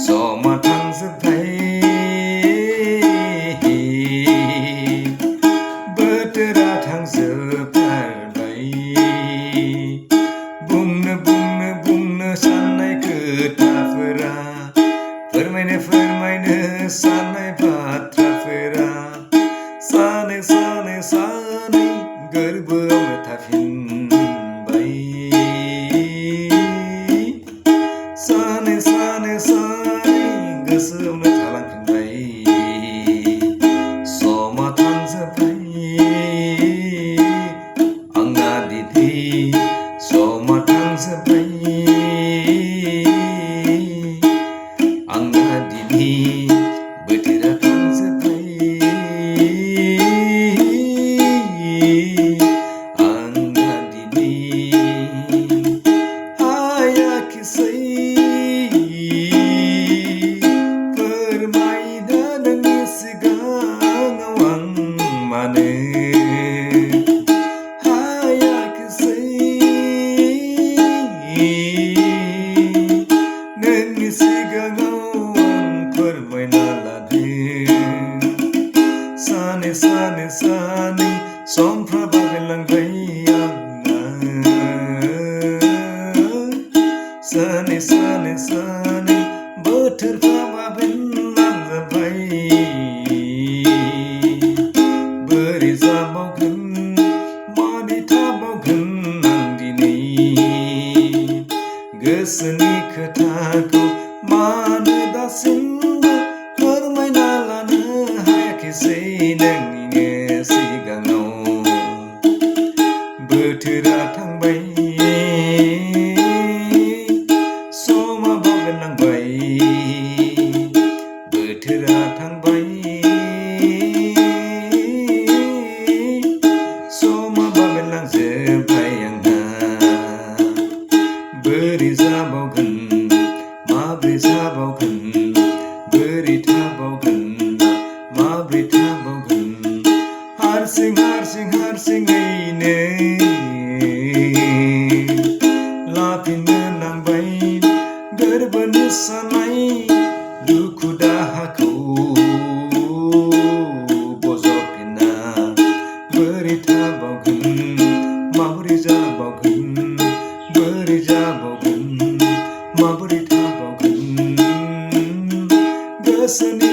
समा थांजोब्बाय बोथोरा थांजोबथारबाय बुंनो साननाय खोथाफोरा फोरमायनो साननाय बाथ्राफोरा सानै गोरबोआवनो थाफिनबाय सानै गोसोआवनो थालांफिनबाय समा थांजोब्बाय आंना दिनै समा थांजोब्बाय आंना दिनै बोथोरा थांजोब्बाय आंना दिनै हायाखिसै फोरमायनो नोंनि सिगाङाव आं मानो हायाखिसै नोंनि सिगाङाव आं फोरमायना लानो सानै समफ्रा बाबेनलांबाय आंना सानै बोथोरफ्रा बाबेनलांजोब्बाय बोरै जाबावगोन मारै थाबावगोन आं दिनै गोसोनि खोथाखौ मानो दासिमबो फोरमायना लानो हायाखिसै नोंनिनो सिगाङाव बोथोरा थांबाय समा बाबेनलांबाय बोथोरा थांबाय समा बाबेनलांजोब्बाय आंहा बोरै जाबावगोन माब्रै जाबावगोन बोरै थाबावगोन माब्रै थाबावगोन हारसिङैनो लाफिननो नांबाय गोरबोनि सानाय दुखु दाहाखौ बजबफिनना बोरै थाबावगोन माबोरै जाबावगोन बोरै जाबावगोन माबोरै थाबावगोन गोसोनि